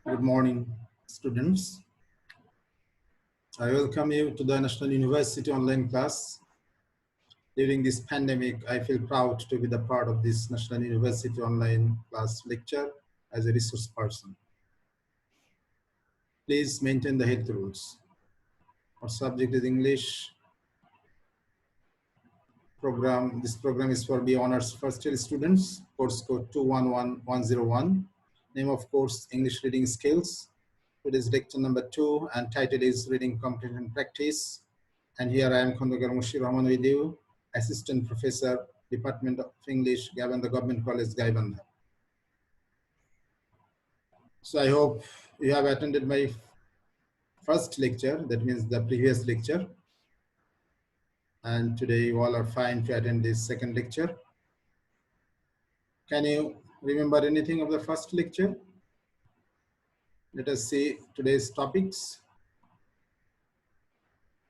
Good morning, students. I welcome you to the National University online class. During this pandemic, I feel proud to be the part of this National University online class lecture as a resource person. Please maintain the health rules. Our subject is English program. This program is for B Honors First Year students, course code 211101. Name of course, English Reading Skills. Today's lecture number 2 and title is Reading Comprehension Practice. And here I am Khandagar Mushir Rahman with you, Assistant Professor, Department of English, Gavanda Government College, Gaibandha. So I hope you have attended my first lecture, that means the previous lecture. And today you all are fine to attend this second lecture. Can you remember anything of the first lecture? Let us see today's topics.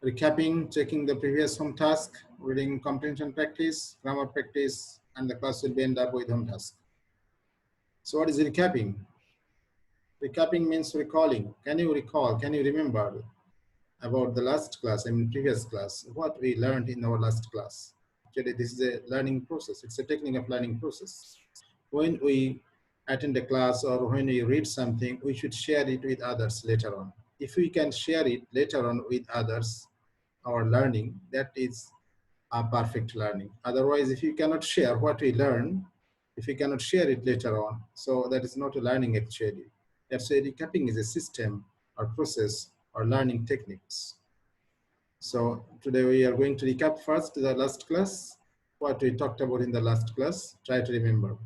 Recapping, checking the previous home task, reading comprehension practice, grammar practice, and the class will be end up with home task. So what is recapping? Recapping means recalling. Can you recall, can you remember about the last class, I mean previous class, what we learned in our last class? Actually, this is a learning process. It's a technique of learning process. When we attend a class or when we read something, we should share it with others later on. If we can share it later on with others, our learning, that is a perfect learning. Otherwise, if you cannot share what we learn, if you cannot share it later on, so that is not a learning actually. That's why recapping is a system or process or learning techniques. So today we are going to recap first the last class, what we talked about in the last class. Try to remember.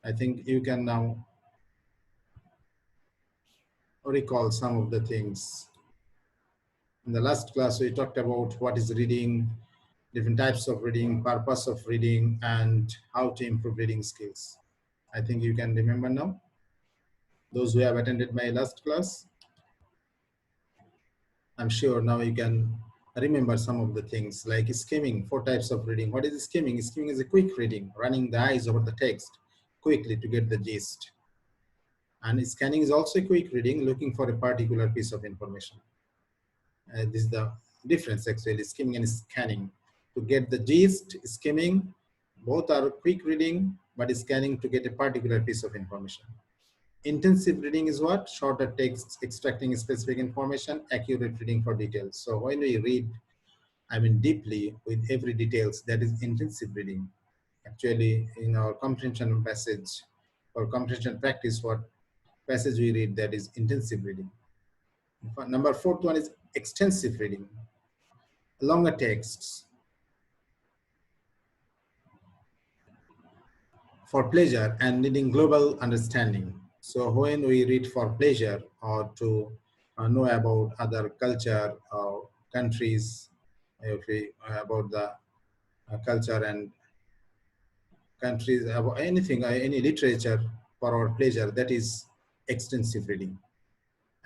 I think you can now recall some of the things. In the last class, we talked about what is reading, different types of reading, purpose of reading, and how to improve reading skills. I think you can remember now. Those who have attended my last class, I'm sure now you can remember some of the things like skimming, 4 types of reading. What is skimming? Skimming is a quick reading, running the eyes over the text quickly to get the gist. And scanning is also a quick reading, looking for a particular piece of information. This is the difference actually, skimming and scanning. To get the gist, skimming, both are quick reading, but scanning to get a particular piece of information. Intensive reading is what? Shorter text, extracting specific information, accurate reading for details. So when we read, I mean deeply with every details, that is intensive reading. Actually, in our comprehension passage or comprehension practice, what passage we read, that is intensive reading. Number 4th one is extensive reading, longer texts. For pleasure and needing global understanding. So when we read for pleasure or to know about other culture or countries, if we, about the culture and countries, about anything, any literature for our pleasure, that is extensive reading.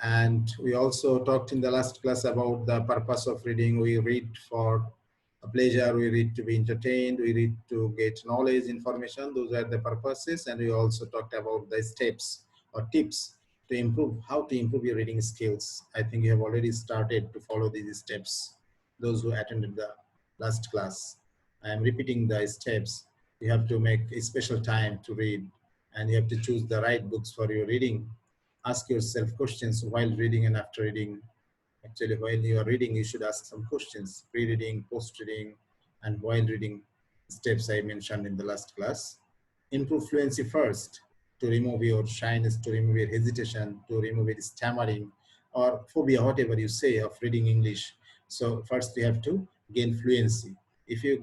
And we also talked in the last class about the purpose of reading. We read for a pleasure, we read to be entertained, we read to get knowledge, information. Those are the purposes. And we also talked about the steps or tips to improve, how to improve your reading skills. I think you have already started to follow these steps. Those who attended the last class, I am repeating the steps. You have to make a special time to read, and you have to choose the right books for your reading. Ask yourself questions while reading and after reading. Actually, while you are reading, you should ask some questions, pre-reading, post-reading, and while reading steps I mentioned in the last class. Improve fluency first to remove your shyness, to remove your hesitation, to remove your stammering or phobia, whatever you say of reading English. So first you have to gain fluency. If you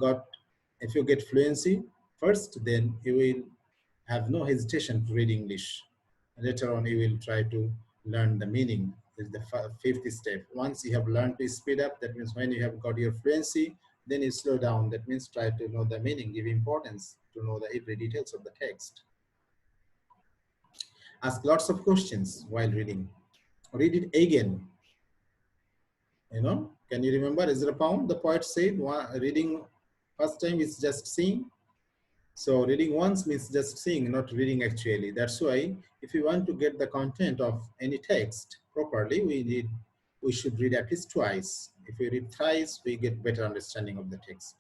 get fluency first, then you will have no hesitation to read English. Later on, you will try to learn the meaning. Is the 5th step. Once you have learned to speed up, that means when you have got your fluency, then you slow down. That means try to know the meaning, give importance to know the every details of the text. Ask lots of questions while reading. Read it again. You know, can you remember Ezra Pound, the poet said, reading first time is just seeing, So reading once means just seeing, not reading actually. That's why if we want to get the content of any text properly, we should read at least twice. If we read thrice, we get better understanding of the text.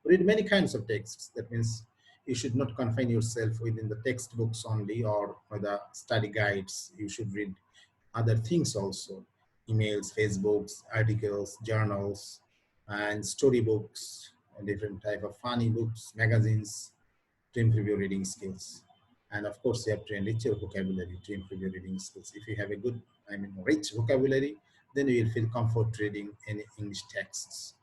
Read many kinds of texts. That means you should not confine yourself within the textbooks only or the study guides. You should read other things also: emails, Facebooks, articles, journals, and storybooks, and different type of funny books, magazines, to improve your reading skills. And of course, you have to enrich your vocabulary to improve your reading skills. If you have a good, rich vocabulary, then you will feel comfort reading any English texts.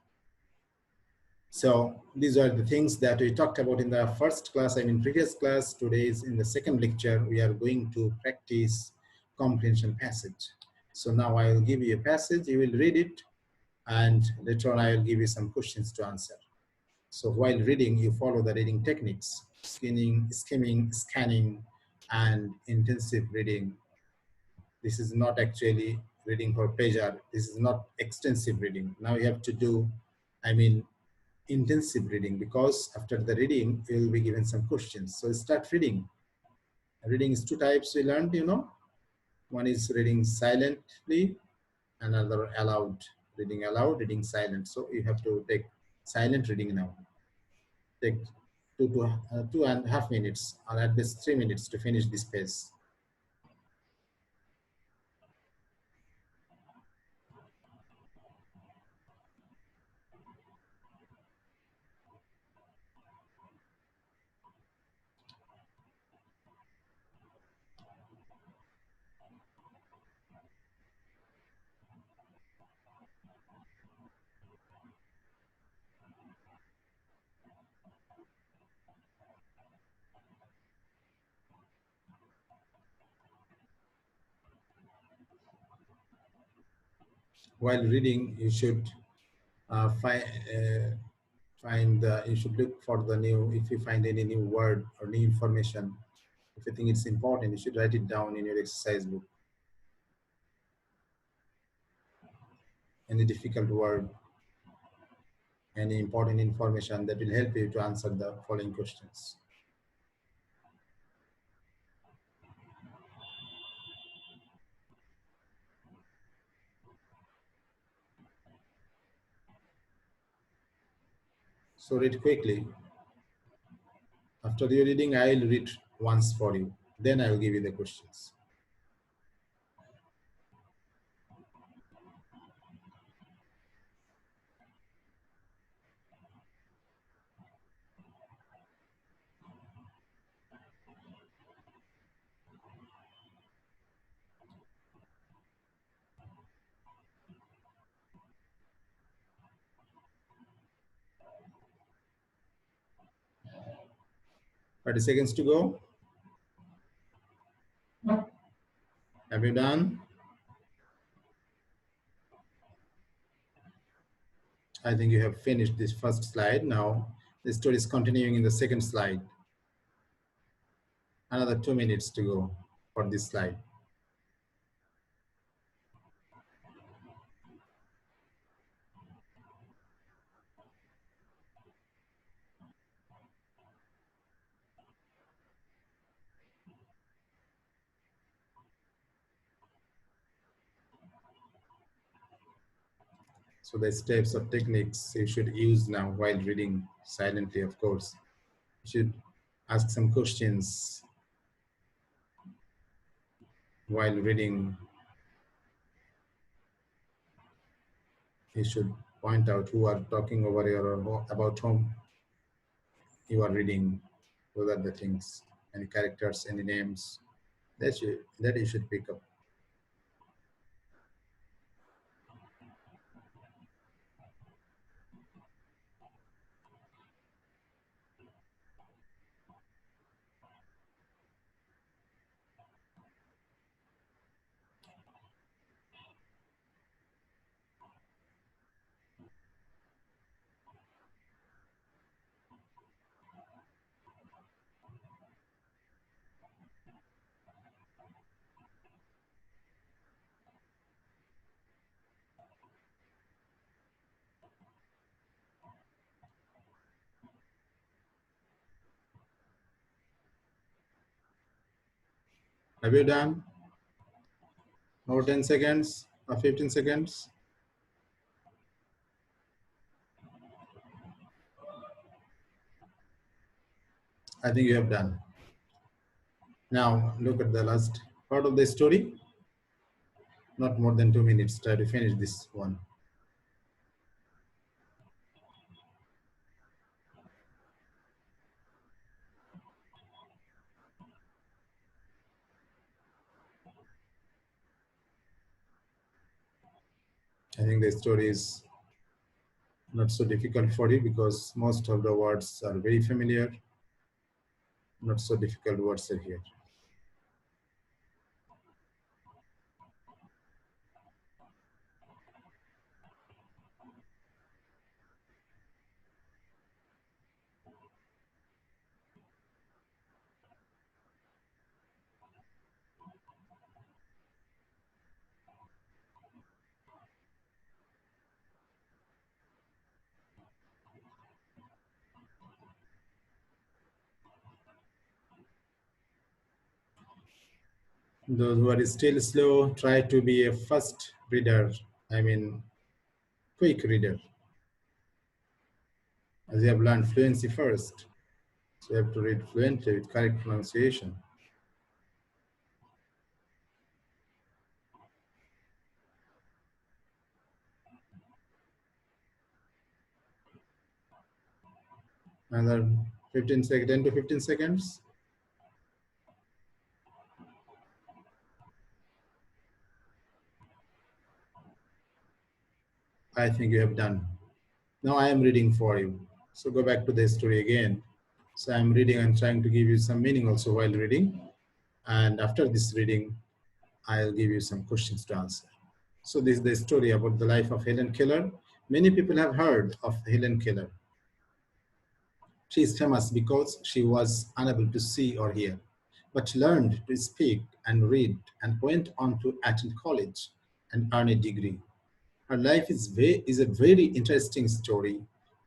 So these are the things that we talked about in the first class, previous class. Today is in the second lecture, we are going to practice comprehension passage. So now I will give you a passage, you will read it, and later on I will give you some questions to answer. So while reading, you follow the reading techniques: skimming, scanning, and intensive reading. This is not actually reading for pleasure. This is not extensive reading. Now you have to do, I mean, intensive reading, because after the reading, you will be given some questions. So start reading. Reading is two types we learned, One is reading silently, another aloud. Reading aloud, reading silent. So you have to take silent reading now. Take 2.5 minutes, or at least 3 minutes to finish this page. While reading, you should uh, find you should look for the new. If you find any new word or new information, if you think it's important, you should write it down in your exercise book. Any difficult word, any important information that will help you to answer the following questions. So read quickly. After your reading, I will read once for you. Then I will give you the questions. Thirty seconds to go. Have you done? I think you have finished this first slide. Now the story is continuing in the second slide. Another 2 minutes to go for this slide. So the steps or techniques you should use now while reading silently, of course. You should ask some questions while reading. You should point out who are talking over here or about whom you are reading. Those are the things. Any characters, any names that you should pick up. Have you done? Over 10 seconds or 15 seconds? I think you have done. Now look at the last part of the story. Not more than 2 minutes. Try to finish this one. I think the story is not so difficult for you because most of the words are very familiar. Not so difficult words are here. Those who are still slow, try to be a fast reader. I mean, quick reader. As you have learned fluency first. So you have to read fluently with correct pronunciation. Another 15 seconds, 10 to 15 seconds. I think you have done. Now I am reading for you. So go back to the story again. So I'm reading and trying to give you some meaning also while reading. And after this reading, I'll give you some questions to answer. So this is the story about the life of Helen Keller. Many people have heard of Helen Keller. She is famous because she was unable to see or hear, but learned to speak and read and went on to attend college and earn a degree. Her life is a very interesting story,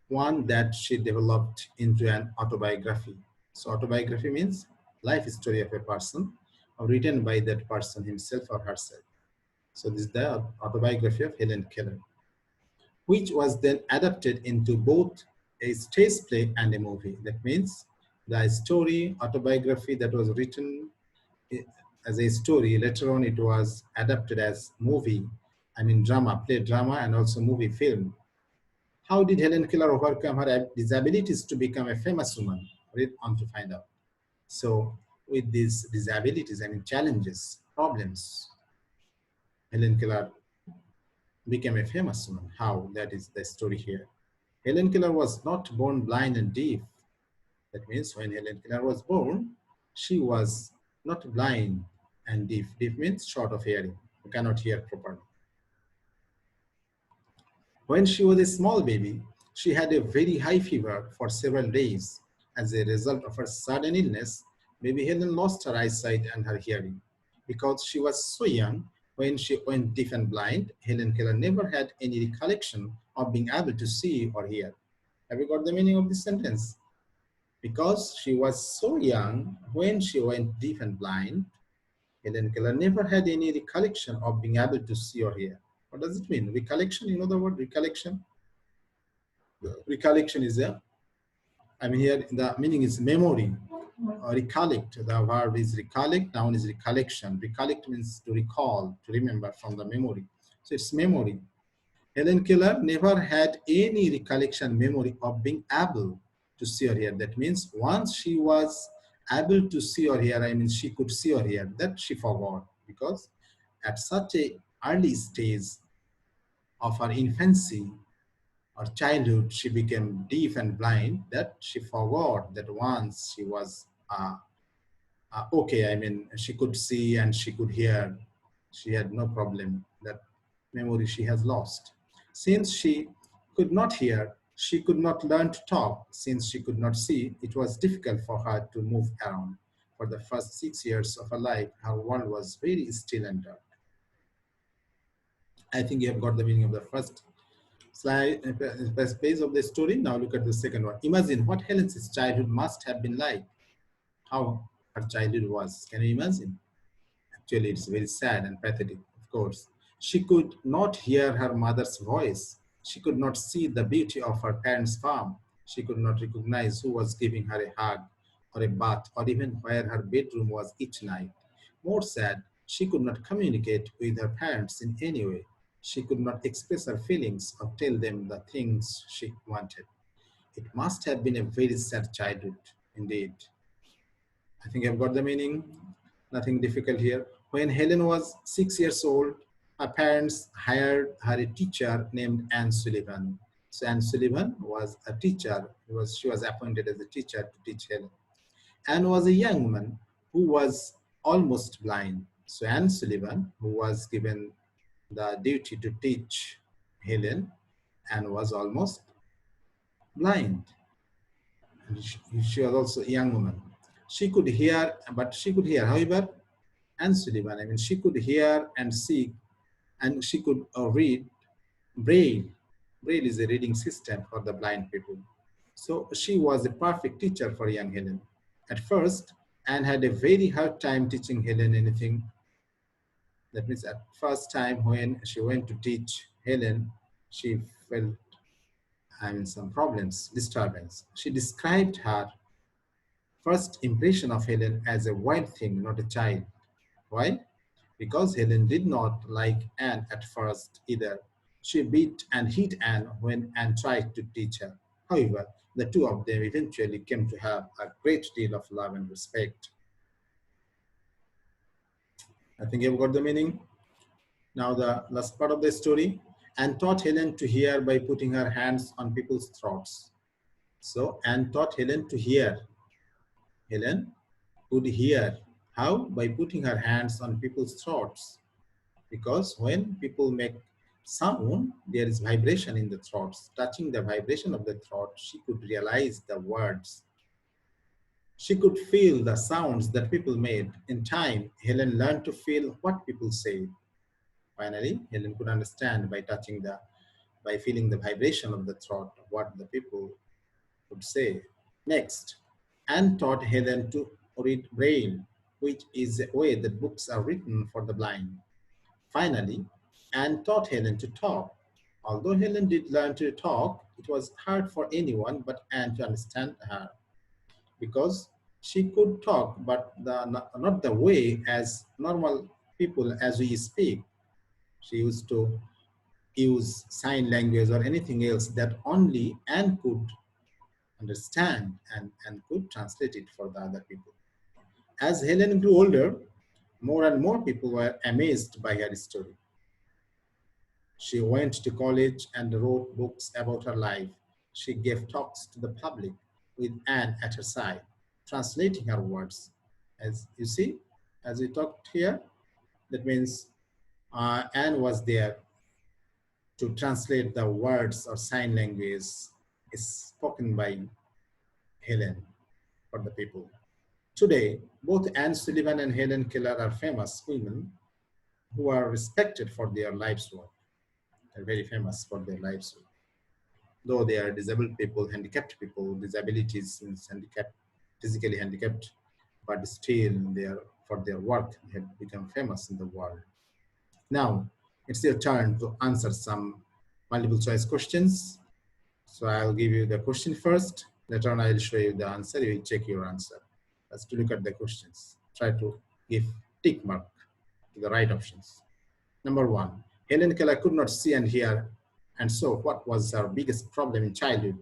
one that she developed into an autobiography. So autobiography means life story of a person or written by that person himself or herself. So this is the autobiography of Helen Keller, which was then adapted into both a stage play and a movie. That means the story, autobiography that was written as a story, later on it was adapted as movie, I mean drama, play drama and also movie film. How did Helen Keller overcome her disabilities to become a famous woman? Read on to find out. So with these disabilities, I mean challenges, problems, Helen Keller became a famous woman. How? That is the story here. Helen Keller was not born blind and deaf. That means when Helen Keller was born, she was not blind and deaf. Deaf means short of hearing, you cannot hear properly. When she was a small baby, she had a very high fever for several days. As a result of her sudden illness, baby Helen lost her eyesight and her hearing. Because she was so young, when she went deaf and blind, Helen Keller never had any recollection of being able to see or hear. Have you got the meaning of this sentence? Because she was so young when she went deaf and blind, Helen Keller never had any recollection of being able to see or hear. What does it mean? Recollection, you know the word recollection? Recollection is I mean here the meaning is memory. Recollect, the verb is recollect, noun is recollection. Recollect means to recall, to remember from the memory. So it's memory. Helen Keller never had any recollection memory of being able to see or hear. That means once she was able to see or hear, I mean she could see or hear, that she forgot because at such a early stage of her infancy or childhood, she became deaf and blind that she forgot that once she was okay, I mean, she could see and she could hear. She had no problem. That memory she has lost. Since she could not hear, she could not learn to talk. Since she could not see, it was difficult for her to move around. For the first 6 years of her life, her world was very still and dark. I think you have got the meaning of the first slide, first page of the story. Now look at the second one. Imagine what Helen's childhood must have been like. How her childhood was. Can you imagine? Actually, it's very sad and pathetic, of course. She could not hear her mother's voice. She could not see the beauty of her parents' farm. She could not recognize who was giving her a hug or a bath or even where her bedroom was each night. More sad, she could not communicate with her parents in any way. She could not express her feelings or tell them the things she wanted. It must have been a very sad childhood indeed. I think I've got the meaning. Nothing difficult here. When Helen was 6 years old, her parents hired her a teacher named Anne Sullivan. So Anne Sullivan was a teacher. She was appointed as a teacher to teach Helen. Anne was a young woman who was almost blind. So Anne Sullivan, who was given the duty to teach Helen, Anne was almost blind. And she was also a young woman. She could hear, but she could hear. However, Anne Sullivan, I mean, she could hear and see, and she could read Braille. Braille is a reading system for the blind people. So she was a perfect teacher for young Helen. At first, Anne had a very hard time teaching Helen anything. That means at first time when she went to teach Helen, she felt some problems, disturbance. She described her first impression of Helen as a wild thing, not a child. Why? Because Helen did not like Anne at first either. She beat and hit Anne when Anne tried to teach her. However, the two of them eventually came to have a great deal of love and respect. I think you've got the meaning. Now the last part of the story. Anne taught Helen to hear by putting her hands on people's throats. So Anne taught Helen to hear. Helen could hear. How? By putting her hands on people's throats. Because when people make sound, there is vibration in the throats. Touching the vibration of the throat, she could realize the words. She could feel the sounds that people made. In time, Helen learned to feel what people said. Finally, Helen could understand by feeling the vibration of the throat, what the people would say. Next, Anne taught Helen to read Braille, which is a way that books are written for the blind. Finally, Anne taught Helen to talk. Although Helen did learn to talk, it was hard for anyone but Anne to understand her because she could talk, but not the way as normal people as we speak. She used to use sign language or anything else that only Anne could understand and could translate it for the other people. As Helen grew older, more and more people were amazed by her story. She went to college and wrote books about her life. She gave talks to the public with Anne at her side, translating her words. As you see, as we talked here, that means Anne was there to translate the words or sign language spoken by Helen for the people. Today, both Anne Sullivan and Helen Keller are famous women who are respected for their life's work. They're very famous for their life's work. Though they are disabled people, handicapped people, disabilities, handicapped, physically handicapped, but still they are, for their work, they have become famous in the world. Now, it's your turn to answer some multiple choice questions. So I'll give you the question first. Later on, I'll show you the answer. You will check your answer. Let's look at the questions. Try to give tick mark to the right options. Number one, Helen Keller could not see and hear. And so what was her biggest problem in childhood?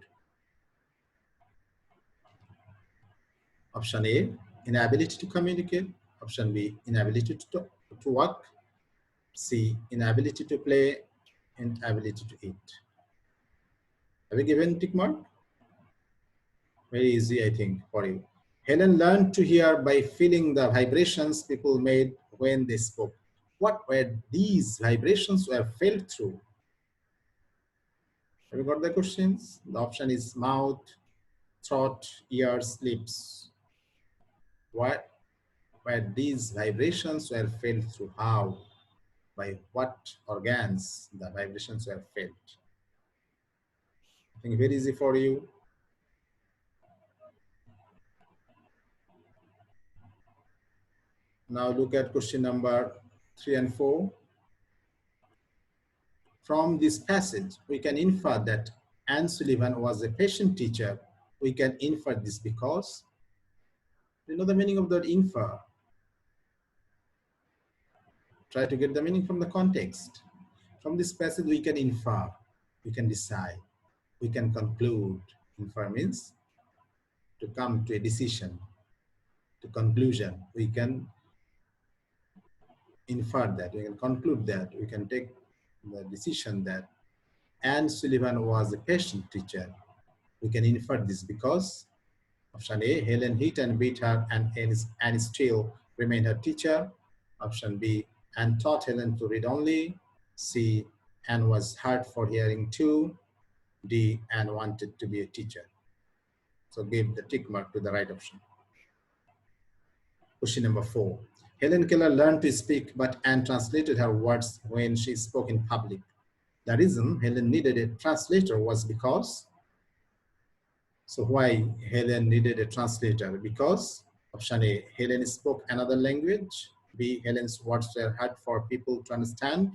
Option A, inability to communicate. Option B, inability to walk. C, inability to play. And inability to eat. Have you given tick mark? Very easy, I think, for you. Helen learned to hear by feeling the vibrations people made when they spoke. What were these vibrations were felt through? Have you got the questions? The option is mouth, throat, ears, lips. What were these vibrations were felt through? How? By what organs the vibrations were felt? I think very easy for you. Now look at question number 3 and 4. From this passage, we can infer that Anne Sullivan was a patient teacher. We can infer this because, you know the meaning of the word infer. Try to get the meaning from the context. From this passage, we can infer, we can decide, we can conclude. Infer means to come to a decision, to conclusion. We can infer that, we can conclude that, we can take the decision that Anne Sullivan was a patient teacher. We can infer this because option A, Helen hit and beat her and still remained her teacher. Option B, Anne taught Helen to read only. C, Anne was hurt for hearing too. D, Anne wanted to be a teacher. So give the tick mark to the right option. Question number 4. Helen Keller learned to speak, but Anne translated her words when she spoke in public. The reason Helen needed a translator was because, so why Helen needed a translator? Because option A, Helen spoke another language. B, Helen's words were hard for people to understand.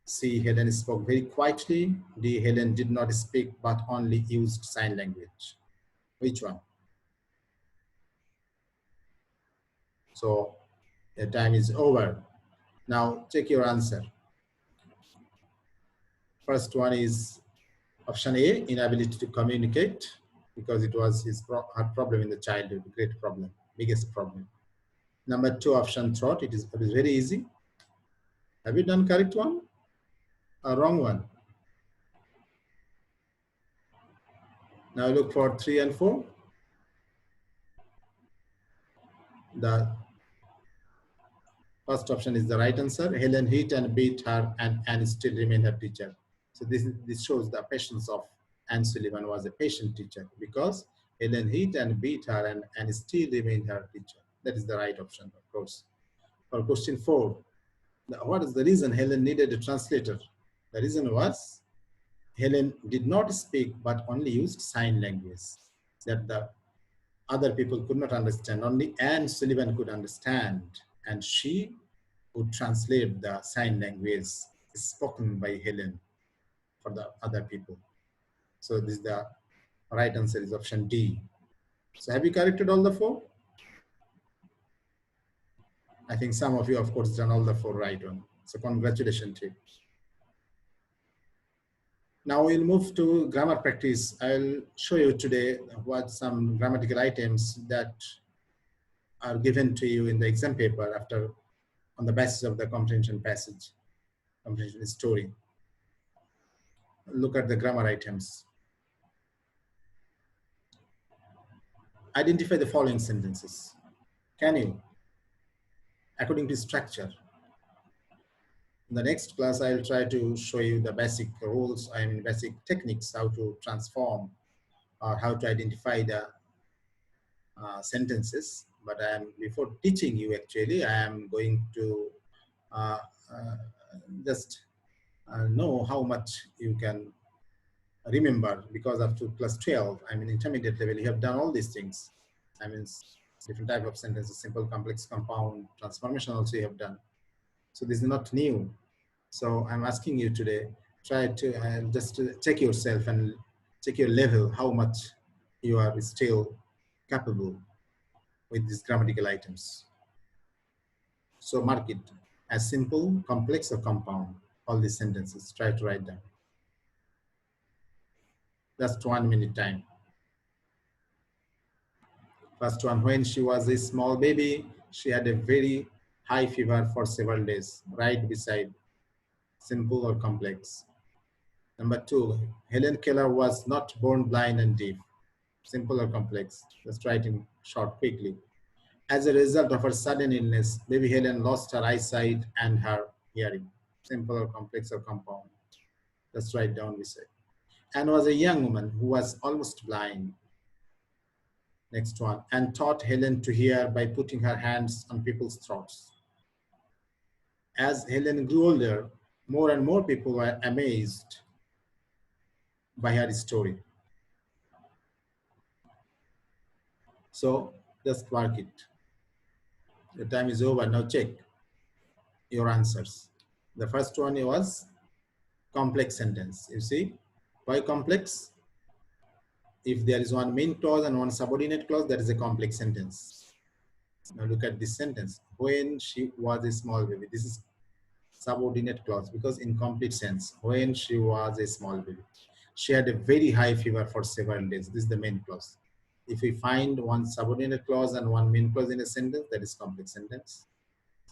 C, Helen spoke very quietly. D, Helen did not speak but only used sign language. Which one? So the time is over. Now check your answer. First one is option A, inability to communicate, because it was her problem in the childhood, great problem, biggest problem. Number 2, option thought, it is very easy. Have you done correct one or wrong one? Now look for 3 and 4. The first option is the right answer. Helen hit and beat her and still remained her teacher. So this shows the patience of Anne Sullivan was a patient teacher because Helen hit and beat her and still remained her teacher. That is the right option, of course. For question 4, what is the reason Helen needed a translator? The reason was Helen did not speak but only used sign language that the other people could not understand. Only Anne Sullivan could understand, and she would translate the sign language spoken by Helen for the other people. So this is the right answer is option D. So have you corrected all the 4? I think some of you, of course, done all the 4 right one. So congratulations to you. Now we'll move to grammar practice. I'll show you today what some grammatical items that are given to you in the exam paper after on the basis of the comprehension passage, comprehension story. Look at the grammar items. Identify the following sentences. Can you? According to structure. In the next class, I'll try to show you the basic rules, basic techniques, how to transform or how to identify the sentences. But before teaching you, actually, I am going to just know how much you can remember, because up to class 12, intermediate level, you have done all these things. Different type of sentences, simple, complex, compound, transformation also you have done. So this is not new. So I'm asking you today, try to just check yourself and check your level, how much you are still capable with these grammatical items. So mark it as simple, complex, or compound, all these sentences. Try to write them. Just 1 minute time. First one, when she was a small baby, she had a very high fever for several days. Right beside simple or complex. Number 2, Helen Keller was not born blind and deaf. Simple or complex. Just write in short quickly. As a result of her sudden illness, baby Helen lost her eyesight and her hearing. Simple or complex or compound. Just write down beside. Anne was a young woman who was almost blind. Next one, and taught Helen to hear by putting her hands on people's throats. As Helen grew older, more and more people were amazed by her story. So just mark it. The time is over. Now check your answers. The first one was complex sentence. You see, why complex? If there is one main clause and one subordinate clause, that is a complex sentence. Now look at this sentence. When she was a small baby. This is subordinate clause because in complete sense. When she was a small baby. She had a very high fever for several days. This is the main clause. If we find one subordinate clause and one main clause in a sentence, that is complex sentence.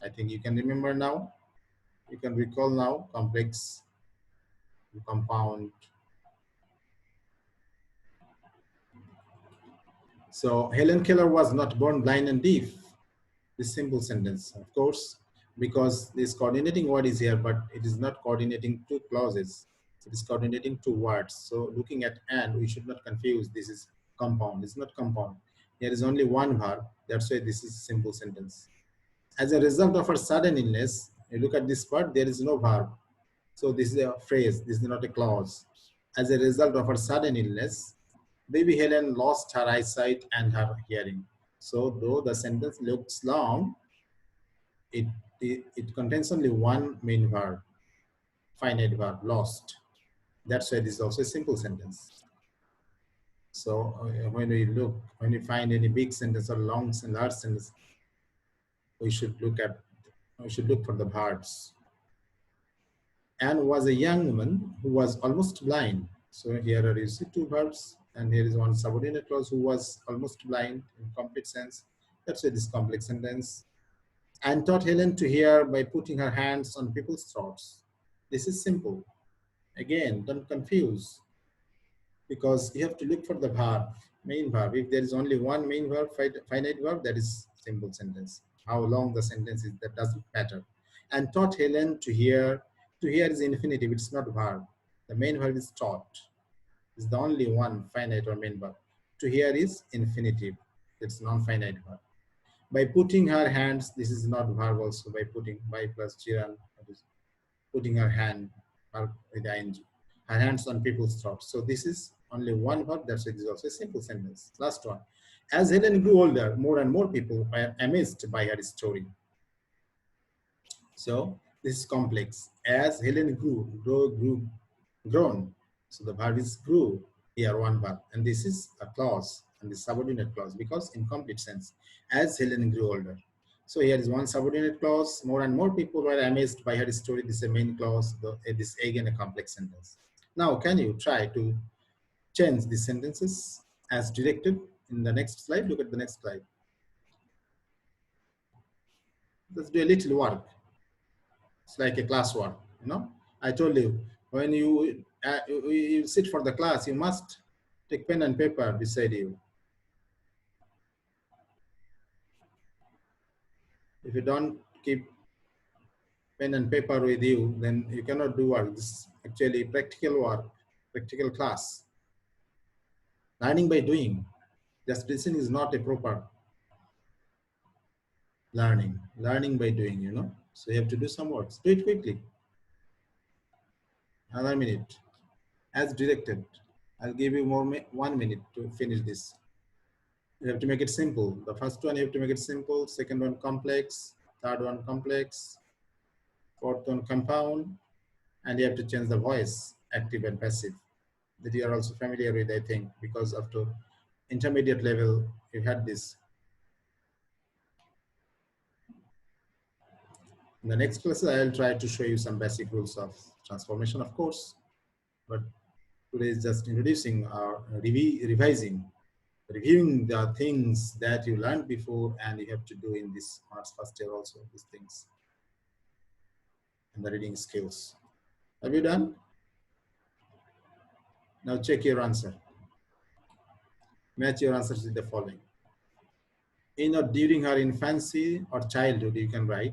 I think you can remember now. You can recall now complex, compound. So Helen Keller was not born blind and deaf. This simple sentence, of course, because this coordinating word is here, but it is not coordinating two clauses. It is coordinating two words. So looking at and, we should not confuse. This is compound. It's not compound. There is only one verb. That's why this is a simple sentence. As a result of her sudden illness, you look at this part, there is no verb. So this is a phrase. This is not a clause. As a result of her sudden illness, baby Helen lost her eyesight and her hearing. So though the sentence looks long, it contains only one main verb, finite verb, lost. That's why this is also a simple sentence. So when we find any big sentence or long and large sentence, we should look for the verbs. Anne was a young woman who was almost blind. So here are you see two verbs, and here is one subordinate clause who was almost blind in complete sense. That's why this complex sentence. And taught Helen to hear by putting her hands on people's throats. This is simple. Again, don't confuse, because you have to look for the verb, main verb. If there is only one main verb, finite verb, that is simple sentence. How long the sentence is, that doesn't matter. And taught Helen to hear. To hear is infinitive, it's not verb. The main verb is taught. It's the only one finite or main verb. To hear is infinitive. It's non-finite verb. By putting her hands, this is not verb also. By putting, by plus chiran, putting her hand with ing, her hands on people's throats. So this is only one verb. That's why it is also a simple sentence. Last one. As Helen grew older, more and more people were amazed by her story. So this is complex. As Helen grown. So the verb is grew, here one verb. And this is a clause, and this subordinate clause, because in complete sense, as Helen grew older. So here is one subordinate clause, more and more people were amazed by her story. This is a main clause, this again a complex sentence. Now, can you try to change these sentences as directed in the next slide? Look at the next slide. Let's do a little work. It's like a class work, you know. I told you, when you sit for the class, you must take pen and paper beside you. If you don't keep pen and paper with you, then you cannot do work. This is actually practical work, practical class. Learning by doing. Just listening is not a proper learning. Learning by doing, you know. So you have to do some work. Do it quickly. Another minute. As directed. I'll give you 1 minute to finish this. You have to make it simple. The first one, you have to make it simple. Second one, complex. Third one, complex. Fourth one, compound. And you have to change the voice, active and passive. That you are also familiar with, I think, because up to intermediate level, you had this. In the next class, I'll try to show you some basic rules of transformation, of course. But today is just introducing or reviewing the things that you learned before, and you have to do in this March first year also, these things. And the reading skills. Have you done? Now check your answer. Match your answers with the following. In or during her infancy or childhood, you can write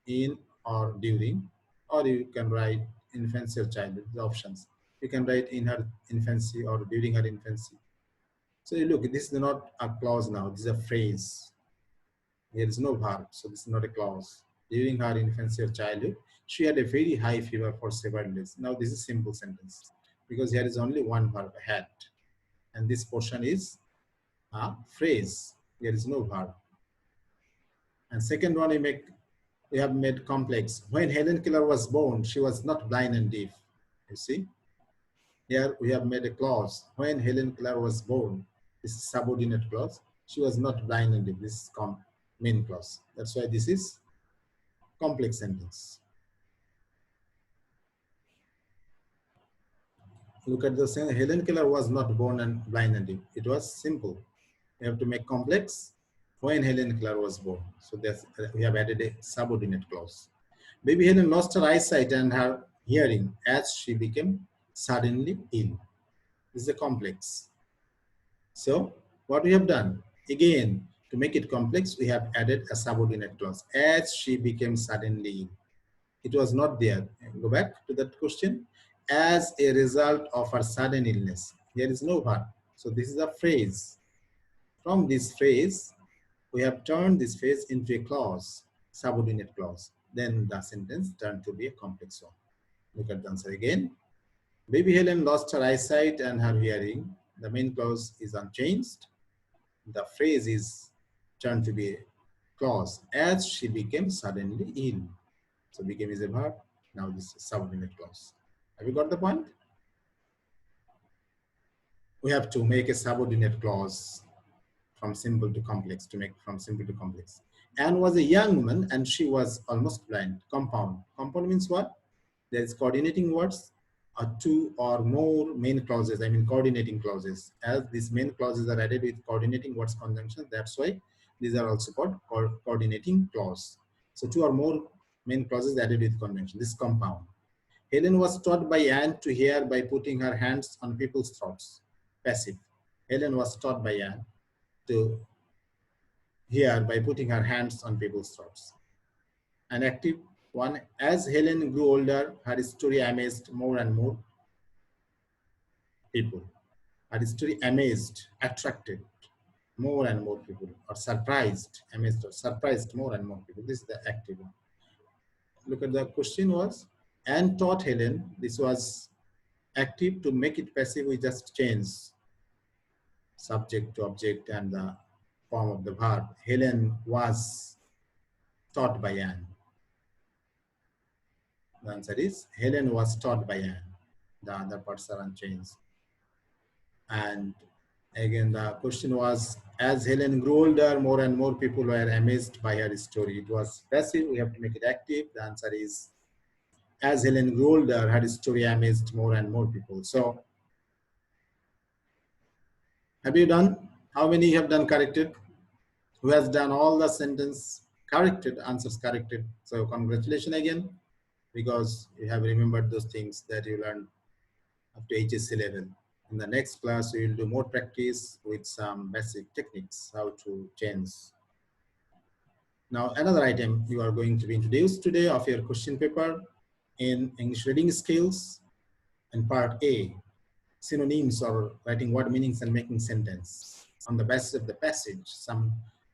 in or during, or you can write infancy or childhood, the options. You can write in her infancy or during her infancy. So you look, this is not a clause now, this is a phrase. There is no verb, so this is not a clause. During her infancy or childhood, she had a very high fever for several days. Now this is simple sentence, because here is only one verb, had. And this portion is a phrase. There is no verb. And second one, we have made complex. When Helen Keller was born, she was not blind and deaf. You see, here we have made a clause. When Helen Keller was born, this is subordinate clause. She was not blind and deaf. This is main clause. That's why this is complex sentence. Look at the sentence. Helen Keller was not born and blind and deaf. It was simple. We have to make complex. When Helen Keller was born. So that's, we have added a subordinate clause. Baby Helen lost her eyesight and her hearing as she became suddenly ill. This is a complex. So what we have done, again, to make it complex, we have added a subordinate clause. As she became suddenly ill. It was not there. Go back to that question. As a result of her sudden illness. There is no verb. So this is a phrase. From this phrase, we have turned this phrase into a clause, subordinate clause. Then the sentence turned to be a complex one. Look at the answer again. Baby Helen lost her eyesight and her hearing. The main clause is unchanged. The phrase is turned to be a clause as she became suddenly ill. So became is a verb. Now this is subordinate clause. Have you got the point? We have to make a subordinate clause from simple to complex, to make from simple to complex. Anne was a young woman and she was almost blind. Compound. Compound means what? There is coordinating words or two or more main clauses, I mean coordinating clauses. As these main clauses are added with coordinating words conjunction, that's why these are also called coordinating clause. So two or more main clauses added with conjunction. This is compound. Helen was taught by Anne to hear by putting her hands on people's throats. Passive. Helen was taught by Anne to hear by putting her hands on people's throats. An active one, as Helen grew older, her story amazed more and more people. Her story amazed, attracted more and more people, or surprised, amazed or surprised more and more people. This is the active one. Look at the question was, Anne taught Helen. This was active. To make it passive, we just change subject to object and the form of the verb. Helen was taught by Anne. The answer is Helen was taught by Anne. The other parts are unchanged. And again, the question was, as Helen grew older, more and more people were amazed by her story. It was passive. We have to make it active. The answer is, as Helen grew older, her story amazed more and more people. So, have you done? How many have done corrected? Who has done all the sentence corrected, answers corrected? So, congratulations again, because you have remembered those things that you learned up to HSC level. In the next class, we will do more practice with some basic techniques, how to change. Now, another item you are going to be introduced today of your question paper in English reading skills in part A, synonyms or writing word meanings and making sentence. On the basis of the passage, some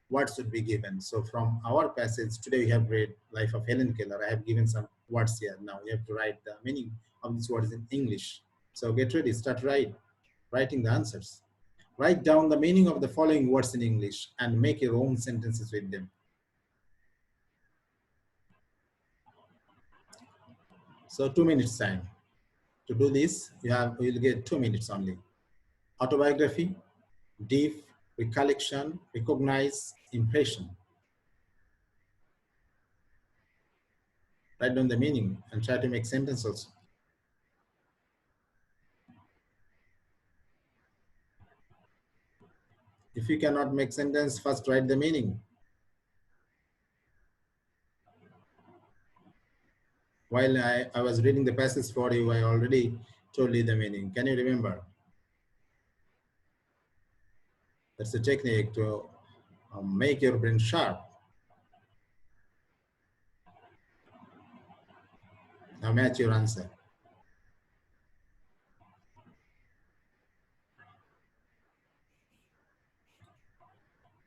words should be given. So from our passage, today we have read Life of Helen Keller. I have given some words here. Now you have to write the meaning of these words in English. So get ready, start writing the answers. Write down the meaning of the following words in English and make your own sentences with them. So 2 minutes time. To do this, you will get 2 minutes only. Autobiography, deep, recollection, recognize, impression. Write down the meaning and try to make sentence also. If you cannot make sentence, first write the meaning. While I was reading the passage for you, I already told you the meaning. Can you remember? That's a technique to make your brain sharp. Now match your answer.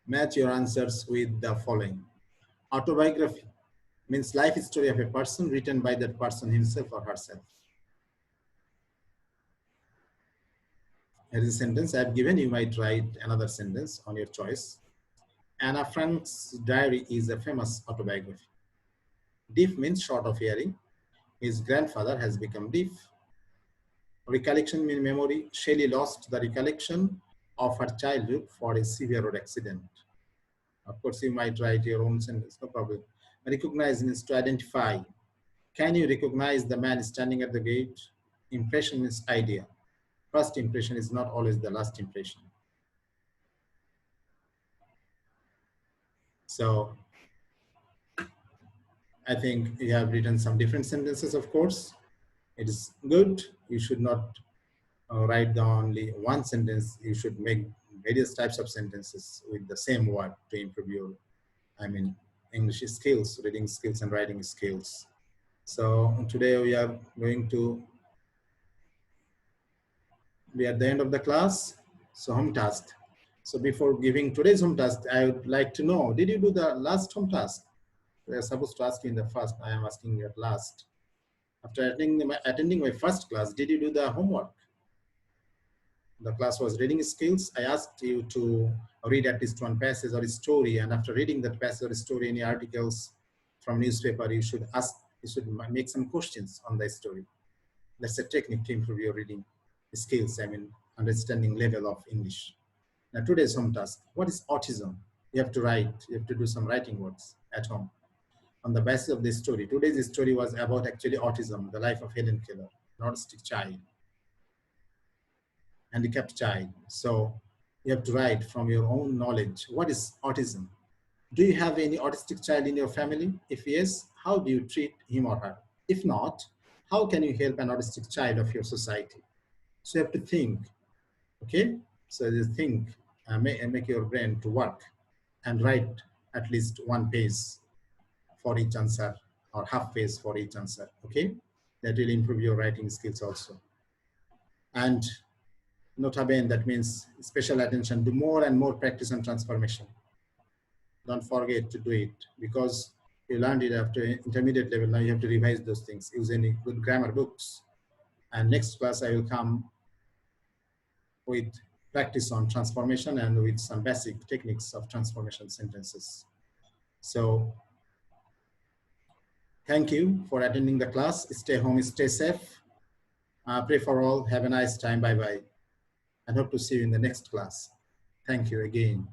Match your answers with the following. Autobiography means life story of a person written by that person himself or herself. Here is a sentence I have given. You might write another sentence on your choice. Anna Frank's diary is a famous autobiography. Deaf means short of hearing. His grandfather has become deaf. Recollection means memory. Shelley lost the recollection of her childhood for a severe road accident. Of course, you might write your own sentence, no problem. Recognize means to identify. Can you recognize the man standing at the gate? Impression means idea. First impression is not always the last impression. So I think you have written some different sentences, of course. It is good. You should not write down only one sentence. You should make various types of sentences with the same word to improve your, English skills, reading skills and writing skills. So today we are going to be at the end of the class. So home task. So before giving today's home task, I would like to know, did you do the last home task? We are supposed to ask you in the first. I am asking you at last. After attending my first class, did you do the homework? The class was reading skills. I asked you to read at least one passage or a story, and after reading that passage or story, any articles from newspaper, you should make some questions on the story. That's a technique to improve your reading skills, understanding level of English. Now today's home task, what is autism? You have to write, you have to do some writing works at home on the basis of this story. Today's story was about actually autism, the life of Helen Keller, an autistic child, handicapped child. So you have to write from your own knowledge. What is autism? Do you have any autistic child in your family? If yes, how do you treat him or her? If not, how can you help an autistic child of your society? So you have to think, okay? So you think, make your brain to work and write at least one page for each answer or half page for each answer, okay? That will improve your writing skills also. And nota bene, that means special attention, do more and more practice on transformation. Don't forget to do it because you learned it after intermediate level. Now you have to revise those things. Use any good grammar books. And next class, I will come with practice on transformation and with some basic techniques of transformation sentences. So thank you for attending the class. Stay home, stay safe. Pray for all. Have a nice time. Bye-bye. And hope to see you in the next class. Thank you again.